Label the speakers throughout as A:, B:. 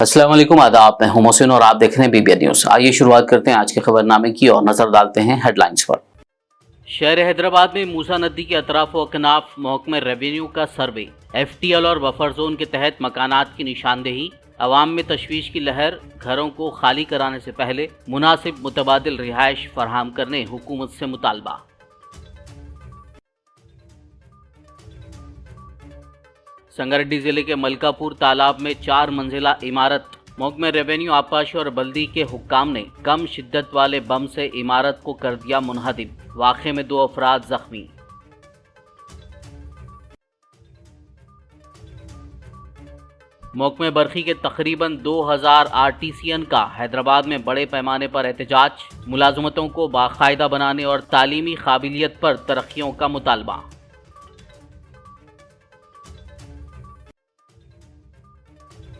A: अस्सलाम वालेकुम, आदाब। मैं हूं मोहसिन और आप देख रहे हैं BBN न्यूज़। आइए शुरुआत करते हैं आज के खबरनामे की और नजर डालते हैं हेडलाइंस पर।
B: शहर हैदराबाद में मूसा नदी के अतराफ व अकनाफ महकमे रेवेन्यू का सर्वे, FTL और बफर जोन के तहत मकानात की निशानदेही, अवाम में तशवीश की लहर, घरों को खाली कराने से पहले मुनासिब मुतबादिल रिहाइश फराहम करने हुकूमत से मुतालबा। संगारेड्डी जिले के मलकापुर तालाब में 4 मंजिला इमारत, महकमे रेवेन्यू, आपाशी और बल्दी के हुक्काम ने कम शिद्दत वाले बम से इमारत को कर दिया मुनहदिम। वाक़े में 2 अफराद जख्मी। महकमे बरखी के तकरीबन 2000 आर्टिसियन का हैदराबाद में बड़े पैमाने पर एहतजाज, मुलाजमतों को बाकायदा बनाने और तालीमी काबिलियत पर तरक्कियों का मुतालबा।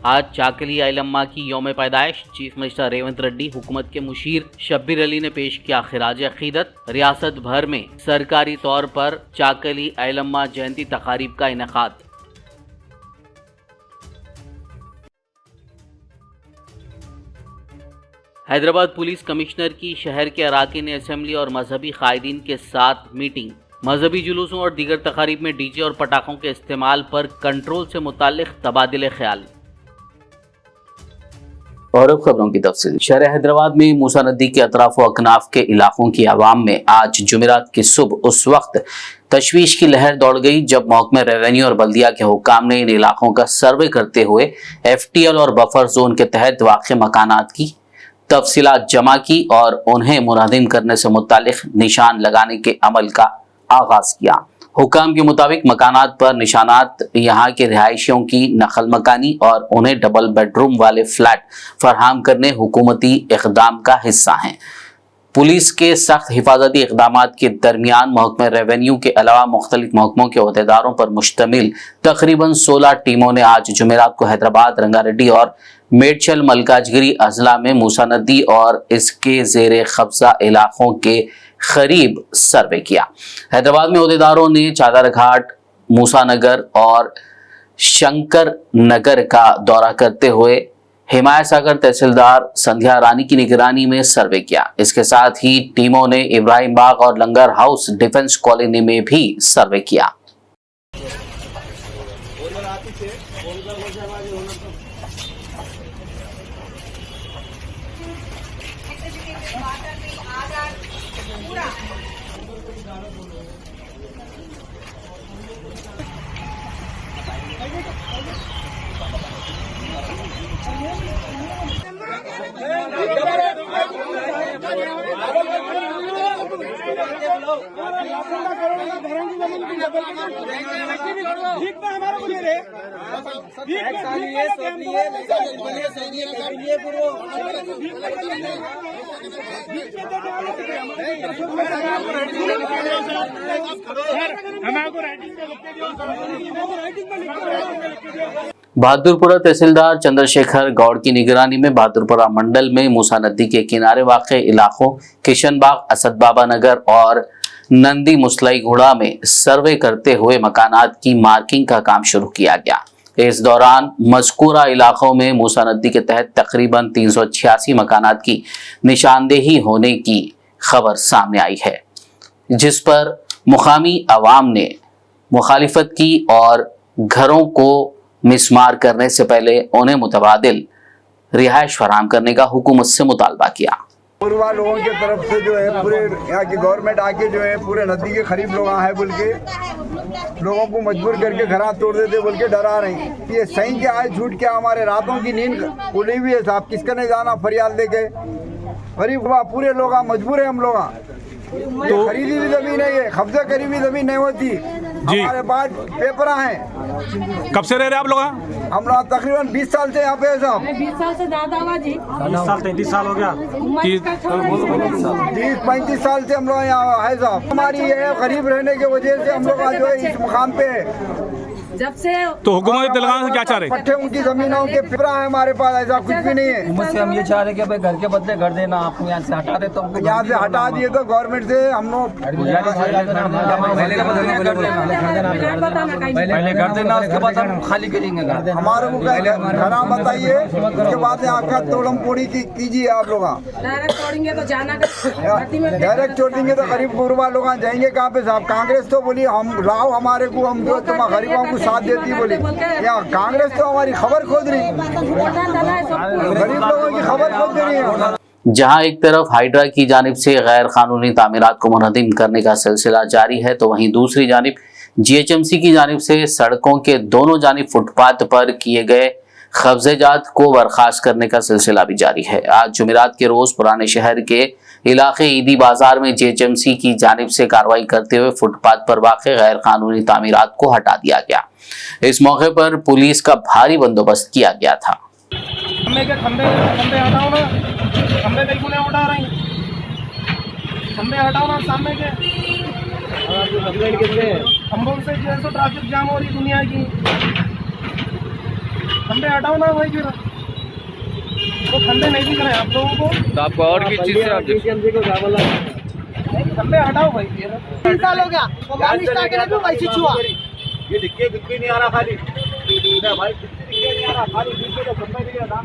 B: आज चाकली आइलम्मा की यौम पैदाइश, चीफ मिनिस्टर रेवंत रेड्डी, हुकूमत के मुशीर शब्बीर अली ने पेश किया खिराज अकीदत। रियासत भर में सरकारी तौर पर चाकली आइलम्मा जयंती तकारीब का इनेकाद। हैदराबाद पुलिस कमिश्नर की शहर के अराकीन असेंबली और मजहबी कायदीन के साथ मीटिंग। मजहबी जुलूसों और दीगर तकारीब में डीजे और पटाखों के इस्तेमाल पर कंट्रोल से मुताल्लिक तबादिले ख्याल।
A: और अब खबरों की तफसील। शहर हैदराबाद में मूसा नदी के अतराफ व अकनाफ के इलाकों की आवाम में आज जुमेरात की सुबह उस वक्त तशवीश की लहर दौड़ गई जब महकमे रेवेन्यू और बल्दिया के हुक्काम ने इन इलाकों का सर्वे करते हुए FTL और बफर जोन के तहत वाक़ मकानात की तफसीलात जमा की और उन्हें मुनहदिम करने से मुतालिक निशान लगाने के अमल का आगाज किया। हुकाम के मुताबिक मकानात पर निशानात यहाँ के रिहायशियों की नकल मकानी और उन्हें डबल बेडरूम वाले फ्लैट फराहम करने हुकूमती इक़दाम का हिस्सा हैं। पुलिस के सख्त हिफाजती इक़दामात के दरमियान महकमे रेवेन्यू के अलावा मुख्तलिफ महकमों के ओहदेदारों पर मुश्तमिल तकरीबन 16 टीमों ने आज जुमेरात को हैदराबाद, रंगारेड्डी और मेडचल मलकाजगिरी अजला में मूसा नदी और इसके जेर कब्जा इलाकों के करीब सर्वे किया। हैदराबाद में ओहदेदारों ने चादर घाट, मूसा नगर और शंकर नगर का दौरा करते हुए हिमायत सागर तहसीलदार संध्या रानी की निगरानी में सर्वे किया। इसके साथ ही टीमों ने इब्राहिम बाग और लंगर हाउस डिफेंस कॉलोनी में भी सर्वे किया। बहादुरपुरा तहसीलदार चंद्रशेखर गौड़ की निगरानी में बहादुरपुरा मंडल में मूसा नदी के किनारे वाक़ इलाकों किशनबाग, असद बाबा नगर और नंदी मुसलाई घोड़ा में सर्वे करते हुए मकानात की मार्किंग का काम शुरू किया गया। इस दौरान मज़कूरा इलाकों में मूसा नदी के तहत तकरीबन 386 मकानात की निशानदेही होने की खबर सामने आई है, जिस पर मुकामी अवाम ने मुखालिफत की और घरों को मिसमार करने से पहले उन्हें मुतबादिल रिहाइश फराहम करने का हुकूमत से मुतालबा किया।
C: पूर्वा लोगों की तरफ से जो है पूरे यहाँ की गवर्नमेंट आके जो है पूरे नदी के करीब लोग है बोल के लोगों को मजबूर करके घर तोड़ देते बोल के डरा रहे हैं। ये सही क्या है झूठ क्या? हमारे रातों की नींद उड़ी हुई है साहब, किसका नहीं जाना फरियाद लेके? गरीब पूरे लोग मजबूर है हम लोग। तो खरीदी हुई जमीन है, ये कब्जा करी हुई जमीन नहीं होती। हमारे पास पेपर हैं।
D: कब से रह रहे आप लोग?
C: हम लोग तकरीबन 20 साल से यहाँ पे है साहब।
E: 20 साल से ज्यादा हुआ जी।
D: 20 साल 33 साल हो गया।
C: 30-35 साल से हम लोग यहाँ है साहब। हमारी ये गरीब रहने की वजह से हम लोग जो है इस मुकाम पे है।
E: जब से
D: तो हुकूमत तेलंगाना से क्या चाह रहे?
C: पट्टे उनकी जमीनों के पिपरा है हमारे पास, ऐसा कुछ भी नहीं है।
F: हुकूमत से हम ये चाह रहे हैं कि भाई घर के बदले घर देना, आपको यहाँ से हटा दे तो हमको
C: यहाँ से हटा दिए तो गवर्नमेंट से हम लोग
F: पहले घर देना, उसके बाद हम खाली करेंगे घर।
C: हमारे को घर बताइए, उसके बाद यहाँ का तोड़म पोड़ी कीजिए आप लोग।
E: डायरेक्ट छोड़ेंगे तो जाना
C: डायरेक्ट छोड़ देंगे तो गरीब गुरबा लोग जाएंगे कहाँ पे साहब? कांग्रेस तो बोली हम लाओ हमारे को, हम जो तुम गरीबों को साथ देती बोली। यहाँ कांग्रेस तो हमारी खबर खोद रही, गरीब लोगों की खबर खोद रही है।
A: जहां एक तरफ हाइड्रा की जानिब से गैर कानूनी तामीरात को मुनहदिम करने का सिलसिला जारी है, तो वहीं दूसरी जानिब जीएचएमसी की जानिब से सड़कों के दोनों जानिब फुटपाथ पर किए गए कब्जेजात को बर्खास्त करने का सिलसिला भी जारी है। आज जुमेरात के रोज पुराने शहर के इलाके ईदी बाजार में जीएचएमसी की जानिब से कार्रवाई करते हुए फुटपाथ पर वाक़े गैर कानूनी तामीरात को हटा दिया गया। इस मौके पर पुलिस का भारी बंदोबस्त किया गया था।
G: खंबे हटाओ ना, खंबे बिल्कुल नहीं उठा रहे, खंबे हटाओ ना सामने के। खंबों से जो है ट्रैफिक जाम हो रही दुनिया की, खंबे हटाओ ना भाई। फिर तो खंबे नहीं दिख रहे आप लोगों को,
F: तो आपको और किस चीज़ से आप
G: खंबे हटाओ भाई।
E: 3 साल हो गया वैसे छुआ,
G: ये दिक्कत कुछ भी नहीं आ रहा, खाली भाई दिक्कत नहीं आ रहा, खाली नीचे तो खंबे दिख रहा था।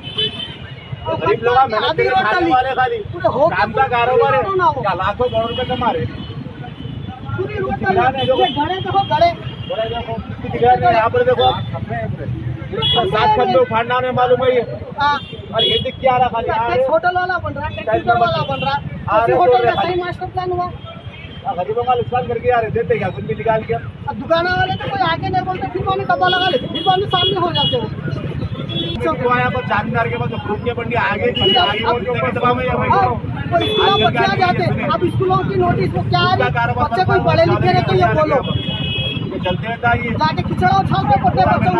G: गरीब लोग मेहनत करके खाने वाले, खाली काम का कारोबार है, क्या लाखों करोड़ रुपए कमा रहे।
E: पूरी रोड पर गड़े देखो, गड़े
G: यहाँ पर देखो, 7 खंबे उखाड़ना में मालूम है। और ये दिख क्या रहा, खाली
E: होटल वाला बन रहा है, टैक्सी वाला बन रहा है, होटल का सही मास्टर प्लान हुआ।
G: गरीबों का नुकसान करके यार देते क्या कुछ भी निकाल के।
E: अब दुकान वाले तो कोई आके नहीं बोलते, फिर पानी कब्बा लगा लेते, फिर पानी सामने हो जाते हो।
G: यहाँ पर चारमीनार के पास फ्रूट की मंडी आगे दबा में
E: कोई स्कूलों बच्चे आ जाते, अब स्कूलों की नोटिस को क्या है, बच्चे कोई पढ़े लिखे रहे तो ये बोलो
G: चलते रहता है।
E: जाके खिचड़ा उछालते पड़ते बच्चों,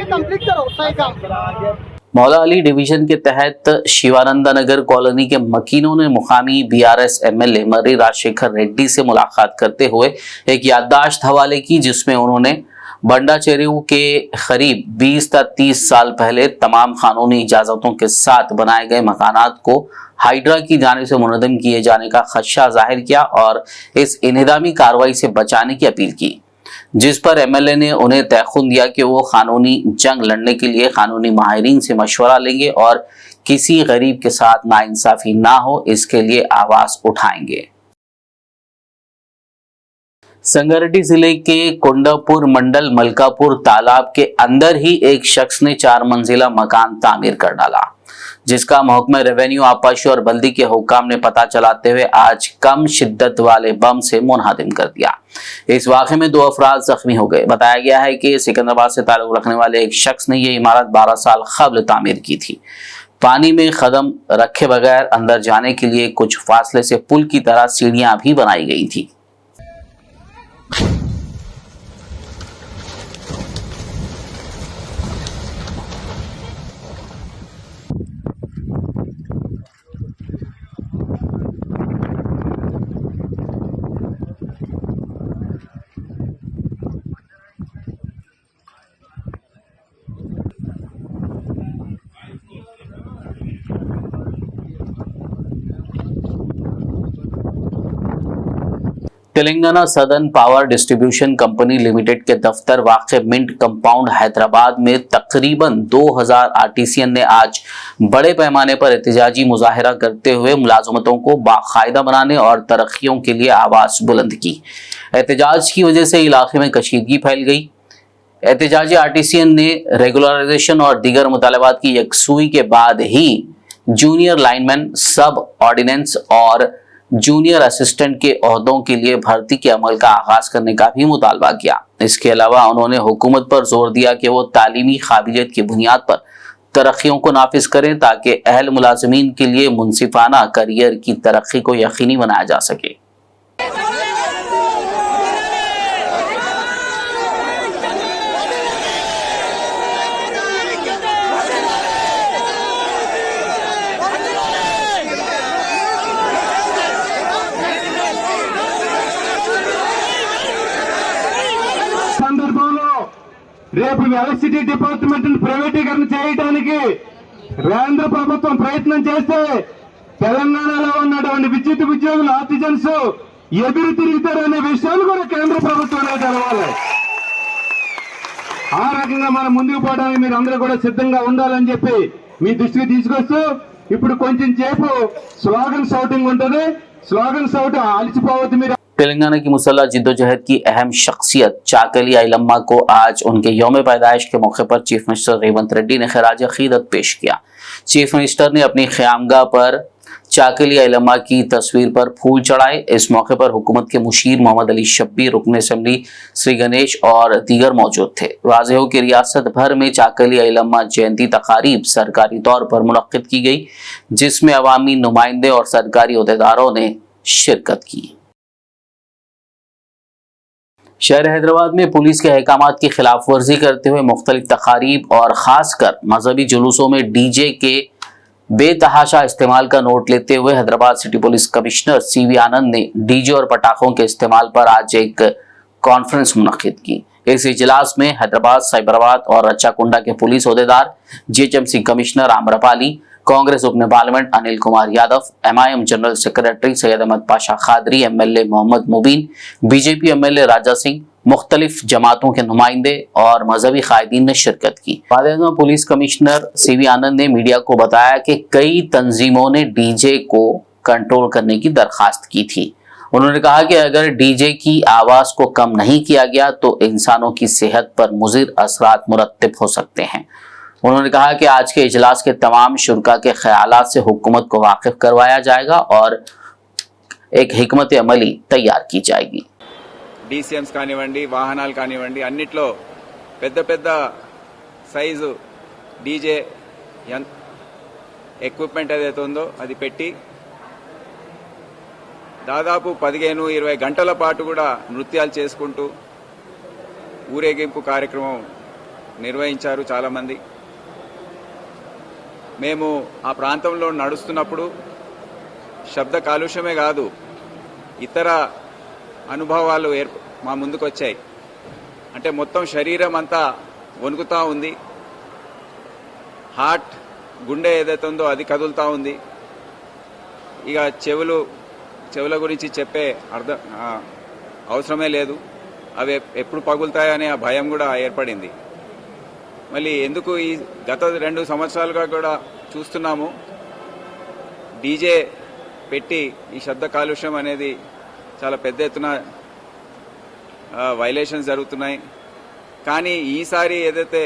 E: कंप्लीट करो सही काम।
A: मौला अली डिवीजन के तहत शिवानंदा नगर कॉलोनी के मकीनों ने मुकामी बीआरएस एमएलए मर्री राजशेखर रेड्डी से मुलाकात करते हुए एक याददाश्त हवाले की, जिसमें उन्होंने बंडा चेरू के करीब 20 से 30 साल पहले तमाम कानूनी इजाजतों के साथ बनाए गए मकानात को हाइड्रा की जानिब से मुनहदम किए जाने का खदशा जाहिर किया और इस इन्हिदामी कार्रवाई से बचाने की अपील की, जिस पर एमएलए ने उन्हें तयखुन दिया कि वो कानूनी जंग लड़ने के लिए कानूनी माहिरीन से मशवरा लेंगे और किसी गरीब के साथ नाइंसाफी ना हो, इसके लिए आवाज उठाएंगे। संगारेड्डी जिले के कोंडापुर मंडल मलकापुर तालाब के अंदर ही एक शख्स ने 4 मंजिला मकान तामीर कर डाला, जिसका महकमा रेवेन्यू आपाशी और बल्दी के हुकाम ने पता चलाते हुए आज कम शिद्दत वाले बम से मुनहदिम कर दिया। इस वाक़े में 2 अफराद जख्मी हो गए। बताया गया है कि सिकंदराबाद से ताल्लुक रखने वाले एक शख्स ने ये इमारत 12 साल कबल तामीर की थी। पानी में कदम रखे बगैर अंदर जाने के लिए कुछ फासले से पुल की तरह सीढ़ियां भी बनाई गई थी। Telangana southern power distribution company limited के दफ्तर वाक़े मिंट कंपाउंड हैदराबाद में तकरीबन 2000 आर्टिसियन ने आज बड़े पैमाने पर एहतजाजी मुजाहिरा करते हुए मुलाजमतों को बाकायदा बनाने और तरक्कियों के लिए आवाज बुलंद की। एहतजाज की वजह से इलाके में कशीदगी फैल गई। एहतजाजी आर्टिसियन ने रेगुलराइजेशन और दीगर मुतालबात की यकसुई के बाद ही जूनियर लाइनमैन, सब ऑर्डिनेंस और जूनियर असिस्टेंट के ओहदों के लिए भर्ती के अमल का आगाज करने का भी मुतालबा किया। इसके अलावा उन्होंने हुकूमत पर जोर दिया कि वो तालीमी काबिलियत की बुनियाद पर तरक्कियों को नाफिज करें ताकि अहल मुलाजमीन के लिए मुनसिफाना करियर की तरक्की को यकीनी बनाया जा सके।
H: రేపు ఎలక్ట్రిసిటీ డిపార్ట్మెంట్ ప్రైవేటీకరణ చేయడానికి కేంద్ర ప్రభుత్వం ప్రయత్నం చేస్తే తెలంగాణలో ఉన్నటువంటి విద్యుత్ ఉద్యోగులు ఆర్టిజన్స్ ఎదురు తిరుగుతారనే విషయాన్ని కూడా కేంద్ర ప్రభుత్వానికి తెలవాలి. ఆ రకంగా మనం ముందుకు పోవడానికి మీరు అందరూ కూడా సిద్ధంగా ఉండాలని చెప్పి మీ దృష్టికి తీసుకొస్తూ ఇప్పుడు కొంచెం సేపు స్లోగన్ షౌటింగ్ ఉంటుంది. స్లోగన్ షౌట్ అలసిపోవద్దు మీరు.
A: तेलंगाना की मुसल्लह जिद्दोजहद की अहम शख्सियत चाकली आइलम्मा को आज उनके यौम पैदाइश के मौके पर चीफ मिनिस्टर रेवंत रेड्डी ने खराज अकीदत पेश किया। चीफ मिनिस्टर ने अपनी ख़यामगाह पर चाकली आइलम्मा की तस्वीर पर फूल चढ़ाए। इस मौके पर हुकूमत के मुशीर मोहम्मद अली शब्बीर, रुकन असेंबली श्री गणेश और दीगर मौजूद थे। वाज़ेह हो कि रियासत भर में चाकली आइलम्मा जयंती तकारीब सरकारी तौर पर मुनक्किद की गई, जिसमें अवामी नुमाइंदे और सरकारी अहदेदारों ने शिरकत की। शहर हैदराबाद में पुलिस के अहकामात की खिलाफ वर्जी करते हुए मुख्तलिफ तकारीब और ख़ासकर मजहबी जुलूसों में डीजे के बेतहाशा इस्तेमाल का नोट लेते हुए Hyderabad city police commissioner CV Anand ने डीजे और पटाखों के इस्तेमाल पर आज एक कॉन्फ्रेंस मुनक्किद की। इस इजलास में हैदराबाद, साइबराबाद और रच्चाकुंडा के पुलिस अहदेदार, जीएचएमसी कमिश्नर आम्रपाली, कांग्रेस उपने parliament Anil Kumar Yadav, MIM general secretary Syed Ahmed Pasha Quadri, MLA Mohammed Mubeen, BJP MLA Raja Singh, मुख्तलिफ जमातों के नुमाइंदे और मजहबी कायदीन ने शिरकत की। पुलिस कमिश्नर सीवी आनंद ने मीडिया को बताया कि कई तंजीमों ने डीजे को कंट्रोल करने की दरखास्त की थी। उन्होंने कहा कि अगर डीजे की आवाज को कम नहीं किया गया तो इंसानों की सेहत पर मुज़िर असरात मुरत्तब हो सकते हैं। उन्होंने कहा कि आज के इजलास के तमाम शुरका के ख्यालात से हुकूमत को वाकिफ करवाया जाएगा और एक हिकमत अमली तैयार की जाएगी।
I: డీసీఎంస్ కానివ్వండి, వాహనాలు కానివ్వండి, అన్నిట్లో పెద్ద పెద్ద సైజు డీజే ఎక్విప్మెంట్ ఏదైతే ఉందో అది పెట్టి దాదాపు 15-20 గంటల పాటు కూడా నృత్యాలు చేసుకుంటూ ఊరేగింపు కార్యక్రమం నిర్వహించారు చాలామంది. మేము ఆ ప్రాంతంలో నడుస్తున్నప్పుడు శబ్ద కాలుష్యమే కాదు, ఇతర అనుభవాలు మా ముందుకు వచ్చాయి. అంటే మొత్తం శరీరం అంతా వణుకుతా ఉంది, హార్ట్ గుండె ఏదైతే ఉందో అది కదులుతూ ఉంది. ఇక చెవుల గురించి చెప్పే అవసరమే లేదు, అవి ఎప్పుడు పగులుతాయనే ఆ భయం కూడా ఏర్పడింది. మళ్ళీ ఎందుకు ఈ గత 2 సంవత్సరాలుగా కూడా చూస్తున్నాము డీజే పెట్టి ఈ శబ్ద కాలుష్యం అనేది చాలా పెద్ద ఎత్తున వైలేషన్స్ జరుగుతున్నాయి. కానీ ఈసారి ఏదైతే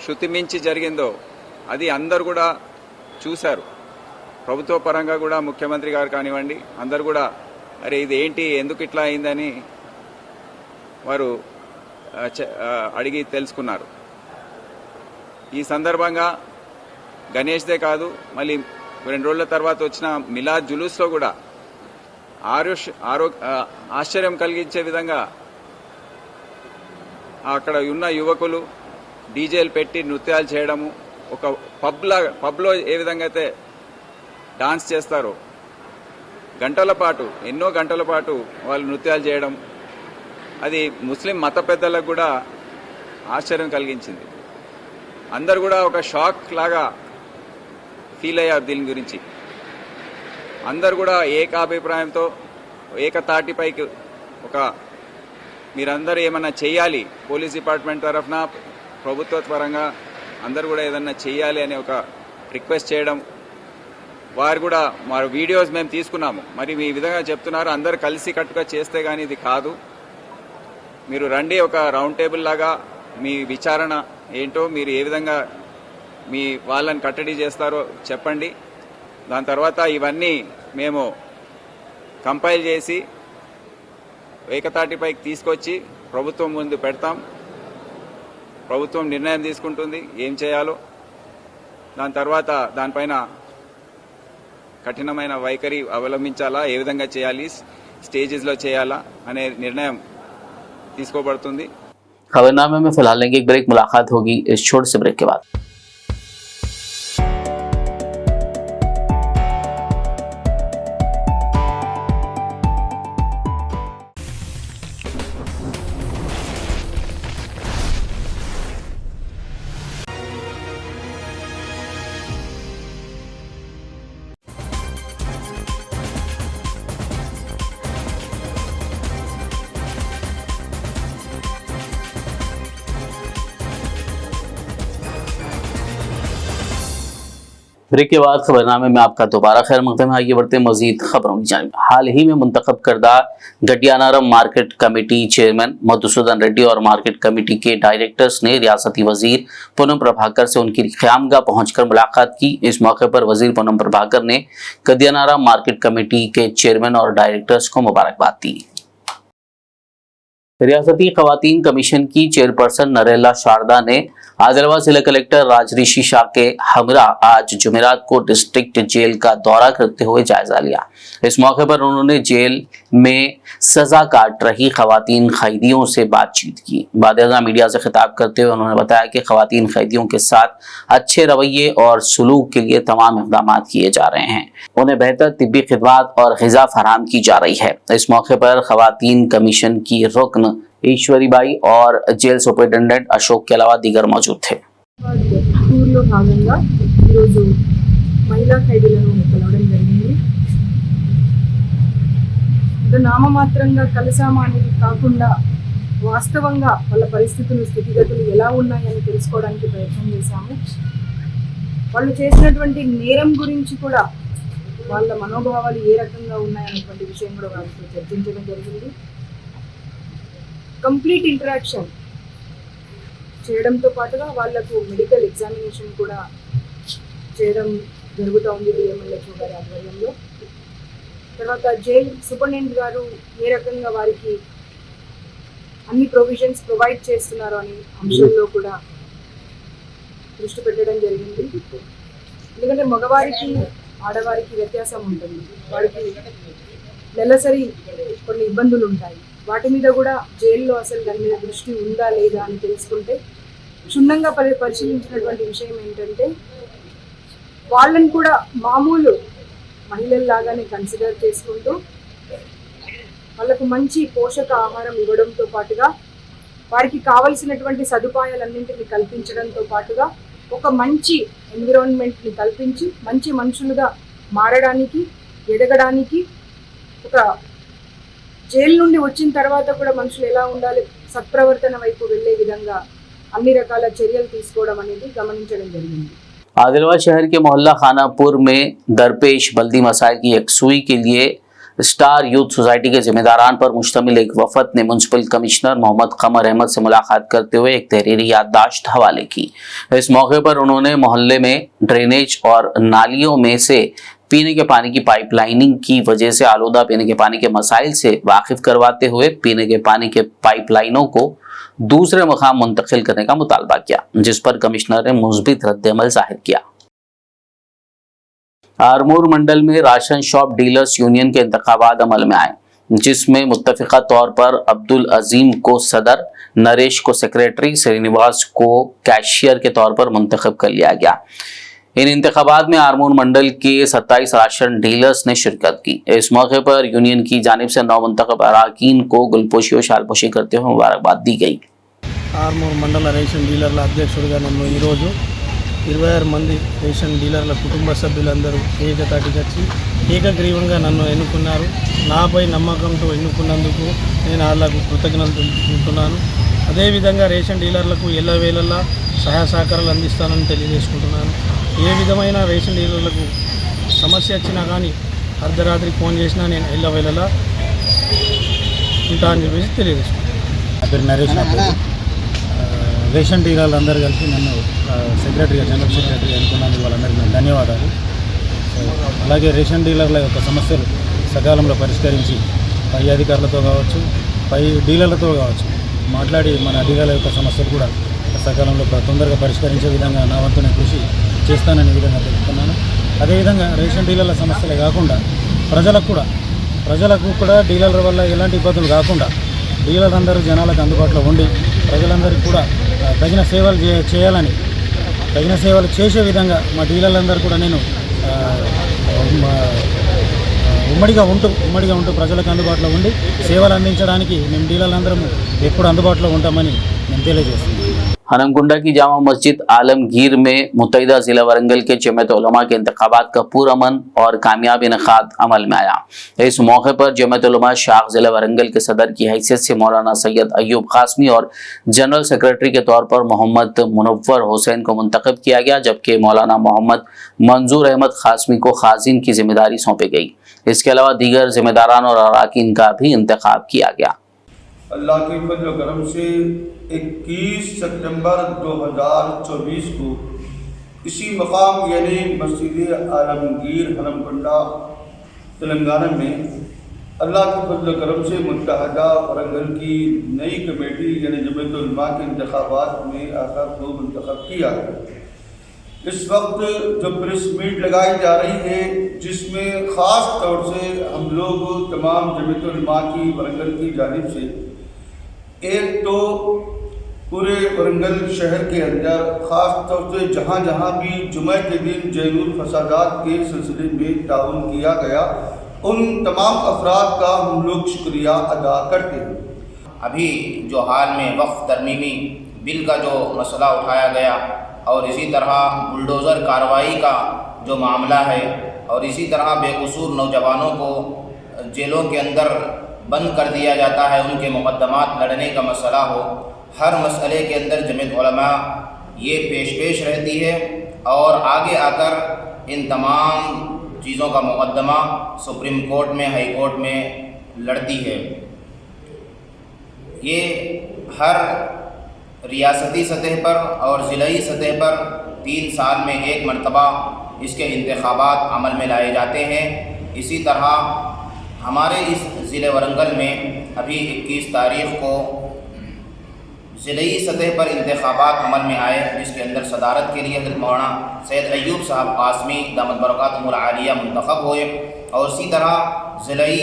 I: శృతి మించి జరిగిందో అది అందరూ కూడా చూశారు. ప్రభుత్వ పరంగా కూడా ముఖ్యమంత్రి గారు కానివ్వండి అందరూ కూడా అరే ఇది ఏంటి, ఎందుకు ఇట్లా అయిందని వారు అడిగి తెలుసుకున్నారు. ఈ సందర్భంగా గణేష్దే కాదు, మళ్ళీ 2 రోజుల తర్వాత వచ్చిన మిలాద్ జులూస్లో కూడా ఆశ్చర్యం కలిగించే విధంగా అక్కడ ఉన్న యువకులు డీజేలు పెట్టి నృత్యాలు చేయడము, ఒక పబ్లో ఏ విధంగా అయితే డాన్స్ చేస్తారో గంటల పాటు, ఎన్నో గంటల పాటు వాళ్ళు నృత్యాలు చేయడం, అది ముస్లిం మత పెద్దలకు కూడా ఆశ్చర్యం కలిగించింది. అందరు కూడా ఒక షాక్ లాగా ఫీల్ అయ్యారు దీని గురించి. అందరు కూడా ఏకాభిప్రాయంతో ఏకతాటిపైకి మీరందరూ ఏమన్నా చేయాలి, పోలీస్ డిపార్ట్మెంట్ తరఫున ప్రభుత్వ పరంగా అందరు కూడా ఏదన్నా చేయాలి అని ఒక రిక్వెస్ట్ చేయడం. వారు కూడా మా వీడియోస్ మేము తీసుకున్నాము, మరి ఈ విధంగా చెప్తున్నారు అందరు కలిసి కట్టుగా చేస్తే కానీ ఇది కాదు, మీరు రండి ఒక రౌండ్ టేబుల్ లాగా మీ విచారణ ఏంటో, మీరు ఏ విధంగా మీ వాళ్ళని కట్టడి చేస్తారో చెప్పండి. దాని తర్వాత ఇవన్నీ మేము కంపైల్ చేసి ఏకతాటిపైకి తీసుకొచ్చి ప్రభుత్వం ముందు పెడతాం. ప్రభుత్వం నిర్ణయం తీసుకుంటుంది ఏం చేయాలో. దాని తర్వాత దానిపైన కఠినమైన వైఖరి అవలంబించాలా, ఏ విధంగా చేయాలి, స్టేజెస్లో చేయాలా అనే నిర్ణయం తీసుకోబడుతుంది.
A: खबरनामे में फिलहाल लेंगे एक ब्रेक, मुलाकात होगी इस छोटे से ब्रेक के बाद। ब्रेक के बाद खबरनामे में आपका दोबारा खैर मकदम है। आइए बढ़ते हैं मजीद खबरों की जानिब। हाल ही में मुंतखब करदा Gaddiannaram market committee chairman Madhusudan Reddy और मार्केट कमेटी के डायरेक्टर्स ने रियासती वजीर पूनम प्रभाकर से उनकी क़यामगाह पहुंचकर मुलाकात की। इस मौके पर वजीर पूनम प्रभाकर ने गडियानारम मार्केट कमेटी के चेयरमैन और डायरेक्टर्स को मुबारकबाद दी। रियासती खवातीन कमीशन की चेयरपर्सन नरेला शारदा ने आदिलाबाद जिला कलेक्टर राजऋषि शाह के हमरा आज जुमेरात को डिस्ट्रिक्ट जेल का दौरा करते हुए जायजा लिया। इस मौके पर उन्होंने जेल में सजा काट रही खवातीन कैदियों से बातचीत की। बाद मीडिया से खिताब करते हुए उन्होंने बताया कि खवातीन कैदियों के साथ अच्छे रवैये और सलूक के लिए तमाम इक़दाम किए जा रहे हैं। उन्हें बेहतर तिब्बी खिदमात और ग़िज़ा फराहम की जा रही है। इस मौके पर खवातीन कमीशन की रुकन ఈశ్వరి బాయి और जेल సూపరింటెండెంట్ అశోక్ के अलावा दीगर मौजूद थे।
J: టూర్లో భాగంగా ఈరోజు మహిళా ఖైదీలను కలవడం జరిగింది. ఇది నామమాత్రంగా కలిసామా అనేది కాకుండా వాస్తవంగా వాళ్ళ పరిస్థితులు స్థితిగతులు ఎలా ఉన్నాయని తెలుసుకోవడానికి ప్రయత్నం చేశాము. వాళ్ళు చేసినటువంటి నేరం గురించి కూడా వాళ్ళ మనోభావాలు ఏ రకంగా ఉన్నాయనేటువంటి విషయం కూడా వారితో చర్చించడం జరిగింది. కంప్లీట్ ఇంటరాక్షన్ చేయడంతో పాటుగా వాళ్లకు మెడికల్ ఎగ్జామినేషన్ కూడా చేయడం జరుగుతోంది డిఎంఎల్హెచ్ఓ గారి ఆధ్వర్యంలో. తర్వాత జైల్ సూపరింటెండెంట్ గారు ఏ రకంగా వారికి అన్ని ప్రొవిజన్స్ ప్రొవైడ్ చేస్తున్నారో అనే అంశంలో కూడా దృష్టి పెట్టడం జరిగింది. ఎందుకంటే మగవారికి ఆడవారికి వ్యత్యాసం ఉంటుంది. వారికి నెలసరి కొన్ని ఇబ్బందులు ఉంటాయి. వాటి మీద కూడా జైల్లో అసలు దాని మీద దృష్టి ఉందా లేదా అని తెలుసుకుంటే క్షుణ్ణంగా పరిశీలించినటువంటి విషయం ఏంటంటే వాళ్ళని కూడా మామూలు మహిళల్లాగానే కన్సిడర్ చేసుకుంటూ వాళ్ళకు మంచి పోషక ఆహారం ఇవ్వడంతో పాటుగా వారికి కావలసినటువంటి సదుపాయాలన్నింటినీ కల్పించడంతో పాటుగా ఒక మంచి ఎన్విరాన్మెంట్ని కల్పించి మంచి మనుషులుగా మారడానికి ఎదగడానికి ఒక జైలు నుండి వచ్చిన తర్వాత కూడా మనుషులు ఎలా ఉండాలి సత్ప్రవర్తన వైపు వెళ్ళే విధంగా అన్ని రకాల చర్యలు తీసుకోవడం అనేది గమనించడం జరిగింది.
A: आदिलाबाद शहर के मोहल्ला खानापुर में दरपेश बल्दी मसाइल की यकसुई के लिए स्टार यूथ सोसाइटी के जिम्मेदारान पर मुश्तमिल एक वफद ने म्युनिसिपल कमिश्नर मोहम्मद कमर अहमद से मुलाकात करते हुए एक तहरीरी याददाश्त हवाले की। इस मौके पर उन्होंने मोहल्ले में ड्रेनेज और नालियों में से पीने के पानी की पाइपलाइनिंग की वजह से आलूदा पीने के पानी के मसाइल से वाकिफ करवाते हुए पीने के पानी के पाइपलाइनों को दूसरे मकाम मुंतकिल करने का मुतालबा किया, जिस पर कमिश्नर ने मुस्बित रद्द-ए-अमल जाहिर किया। आरमूर मंडल में राशन शॉप डीलर्स यूनियन के इंतखाबात अमल में आए, जिसमें मुत्तफिका तौर पर अब्दुल अजीम को सदर, नरेश को सेक्रेटरी, श्रीनिवास को कैशियर के तौर पर मुंतखब कर लिया गया। इन इंतखाबात में आरमूर मंडल के 27 राशन डीलर्स ने शिरकत की। इस मौके पर यूनियन की जानिब से 9 मुंतखब अरकान को गुलपोशी और शालपोशी करते हुए मुबारकबाद दी गई।
F: ఆర్మూర్ మండల రేషన్ డీలర్ల అధ్యక్షుడిగా నన్ను ఈరోజు 26 మంది రేషన్ డీలర్ల కుటుంబ సభ్యులందరూ ఏకతాటికి వచ్చి ఏకగ్రీవంగా నన్ను ఎన్నుకున్నారు. నాపై నమ్మకంతో ఎన్నుకున్నందుకు నేను వాళ్ళకు కృతజ్ఞతలు తెలుపుకుంటున్నాను. అదేవిధంగా రేషన్ డీలర్లకు ఎల్లవేళలా సహాయ సహకారాలు అందిస్తానని తెలియజేసుకుంటున్నాను. ఏ విధమైన రేషన్ డీలర్లకు సమస్య వచ్చినా కానీ అర్ధరాత్రి ఫోన్ చేసినా నేను ఎల్లవేళలా ఉంటా అని చెప్పేసి తెలియజేసుకుంటాను.
K: నా పేరు నరేష్. రేషన్ డీలర్లు అందరూ కలిసి నన్ను సెక్రటరీగా జనరల్ సెక్రటరీగా ఎన్నుకున్నందుకు వాళ్ళందరికీ నేను ధన్యవాదాలు. అలాగే రేషన్ డీలర్ల యొక్క సమస్యలు సకాలంలో పరిష్కరించి పై అధికారులతో కావచ్చు, పై డీలర్లతో కావచ్చు మాట్లాడి మన డీలర్ల యొక్క సమస్యలు కూడా సకాలంలో తొందరగా పరిష్కరించే విధంగా నా వంతు నేను కృషి చేస్తాననే విధంగా తెలుపుతున్నాను. అదేవిధంగా రేషన్ డీలర్ల సమస్యలే కాకుండా ప్రజలకు కూడా డీలర్ల వల్ల ఎలాంటి ఇబ్బందులు కాకుండా డీలర్ అందరూ జనాలకు అందుబాటులో ఉండి ప్రజలందరికీ కూడా తగిన సేవలు చేయాలని, తగిన సేవలు చేసే విధంగా మా డీలర్లందరూ కూడా నేను ఉమ్మడిగా ఉంటూ ప్రజలకు అందుబాటులో ఉండి సేవలు అందించడానికి మేము డీలర్లందరం ఎప్పుడు అందుబాటులో ఉంటామని నేను తెలియజేస్తున్నాను.
A: हनमकुंडा की जामा मस्जिद आलमगीर में मुत्तहिदा जिला वरंगल के जमात उलमा के इंतखाबात का पुरअमन और कामयाब इनेकाद अमल में आया। इस मौके पर जमात उलमा शाख जिला वरंगल के सदर की हैसियत से मौलाना सैयद अयूब कासमी और जनरल सेक्रेटरी के तौर पर मोहम्मद मुनव्वर हुसैन को मुंतखब किया गया, जबकि मौलाना मोहम्मद मंजूर अहमद कासमी को खाजिन की जिम्मेदारी सौंपी गई। इसके अलावा दीगर जिम्मेदारान और अराकीन का भी इंतखाब किया गया।
L: अल्लाह के फजल करम से 21 सितंबर 2024 को इसी मकाम यानी मस्जिद आलमगीर हनमकुंडा तेलंगाना में अल्लाह के फजल करम से मुत्तहदा वरंगल की नई कमेटी यानी जमात उलमा के इंतखाबात में आखिर को मुंतखब किया है। इस वक्त जो प्रेस मीट लगाई जा रही है, जिसमें ख़ास तौर से हम लोग तमाम जमात उलमा की वरंगल की जानिब से एक तो पूरे वरंगल शहर के अंदर ख़ास तौर से जहाँ जहाँ भी जुमे के दिन जैनुल फसादात के सिलसिले में ताउन किया गया, उन तमाम अफराद का हम लोग शुक्रिया अदा करते हैं।
M: अभी जो हाल में वक्फ तरमीमी बिल का जो मसला उठाया गया और इसी तरह बुलडोज़र कार्रवाई का जो मामला है और इसी तरह बेकसूर नौजवानों को जेलों के अंदर बंद कर दिया जाता है, उनके मुकदमात लड़ने का मसला हो, हर मसले के अंदर जमात उलमा ये पेश रहती है और आगे आकर इन तमाम चीज़ों का मुकदमा सुप्रीम कोर्ट में, हाई कोर्ट में लड़ती है। ये हर रियासती सतह पर और ज़िलाई सतह पर 3 साल में एक मरतबा इसके इंतखाबात अमल में लाए जाते हैं। इसी तरह हमारे इस ज़िले वरंगल में अभी 21 तारीख़ को ज़िलाई सतह पर इंतखाबात अमल में आए, जिसके अंदर सदारत के लिए हज़रत मौलाना सैयद अयूब साहब कासमी दामत बरकातुहुल आलिया मुंतखब हुए और इसी तरह ज़िलाई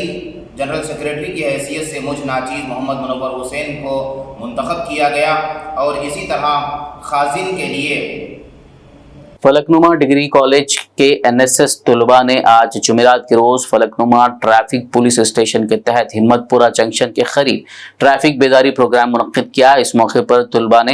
M: जनरल सेक्रेटरी की हैसियत से मुझ नाचीज़ मोहम्मद मुनव्वर हुसैन को मुंतखब किया गया और इसी तरह खाजिन के लिए
A: फलकनुमा डिग्री कॉलेज के एनएसएस तलबा ने आज जुमेरात के रोज फलकनुमा ट्रैफिक पुलिस स्टेशन के तहत हिम्मतपुरा जंक्शन के करीब ट्रैफिक बेदारी प्रोग्राम मुनक्किद किया। इस मौके पर तलबा ने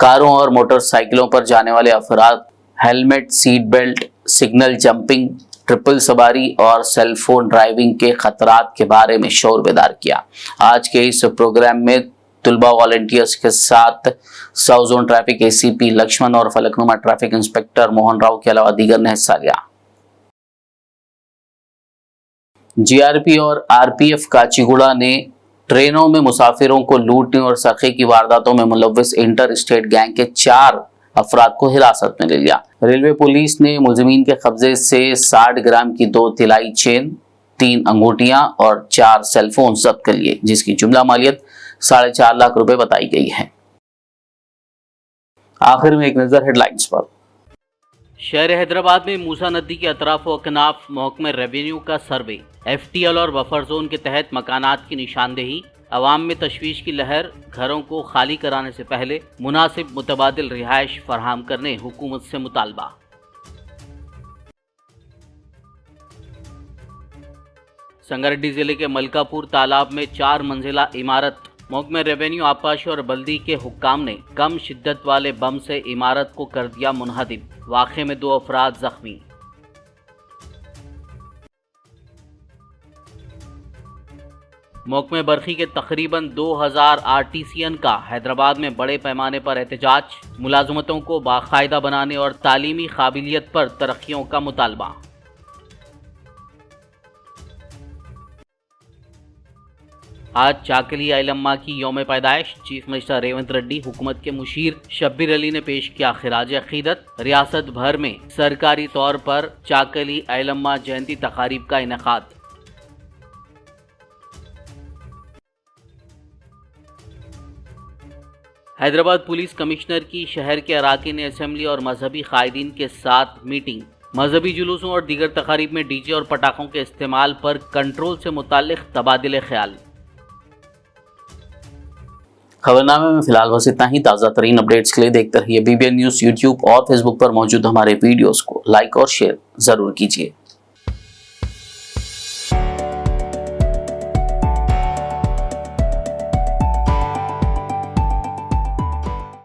A: कारों और मोटरसाइकिलों पर जाने वाले अफराद helmet, seat belt, signal jumping, triple सवारी और सेलफोन ड्राइविंग के खतरात के बारे में शोर बेदार किया। आज के इस प्रोग्राम में तलबा वॉलंटियर्स के साथ south zone traffic ACP Laxman और फलकनुमा ट्रैफिक इंस्पेक्टर मोहन राव के अलावा दीगर ने हिस्सा लिया। जीआरपी और आरपीएफ काचीगुड़ा ने ट्रेनों में मुसाफिरों को लूटने और सखे की वारदातों में मुलव्विस इंटर स्टेट गैंग के 4 अफराद को हिरासत में ले लिया। रेलवे पुलिस ने मुलजिमीन के कब्जे से 60 ग्राम की 2 तिलाई चेन, 3 अंगूठियां और 4 सेलफोन जब्त कर लिए, जिसकी जुमला मालियत 4.5 लाख रुपए बताई गई है। आखिर में एक नजर हेडलाइंस पर।
B: शहर हैदराबाद में मूसा नदी के अतराफ व अकनाफ महकमे रेवेन्यू का सर्वे, एफटीएल और बफर जोन के तहत मकानात की निशानदेही, अवाम में तशवीश की लहर, घरों को खाली कराने से पहले मुनासिब मुतबादिल रिहाइश फराहम करने हुकूमत से मुतालबा। संगारेड्डी जिले के मलकापुर तालाब में 4 मंजिला इमारत, महकमे रेवेन्यू, आपाशी और बल्दी के हुक्काम ने कम शिद्दत वाले बम से इमारत को कर दिया मुनहदिम। वाक़े में 2 अफराद जख्मी। महकमे बरखी के तकरीबन 2000 आर्टिसियन का हैदराबाद में बड़े पैमाने पर एहतजाज, मुलाजमतों को बाकायदा बनाने और तालीमी काबिलियत पर तरक्कियों का मुतालबा। आज चाकली आइलम्मा की यौम पैदाइश, चीफ मिनिस्टर रेवंत रेड्डी, हुकूमत के मुशीर शब्बीर अली ने पेश किया खिराज अकीदत। रियासत भर में सरकारी तौर पर चाकली आइलम्मा जयंती तकारीब का इनेकाद। हैदराबाद पुलिस कमिश्नर की शहर के अराकीन असेंबली और मजहबी कायदीन के साथ मीटिंग। मजहबी जुलूसों और दीगर तकारीब में डीजे और पटाखों के इस्तेमाल पर कंट्रोल से मुताल्लिक तबादिले ख्याल।
A: खबरनामे में फिलहाल बस इतना ही। ताज़ा तरीन अपडेट्स के लिए देखते रहिए BBN न्यूज़। यूट्यूब और फेसबुक पर मौजूद हमारे वीडियोस को लाइक और शेयर जरूर कीजिए।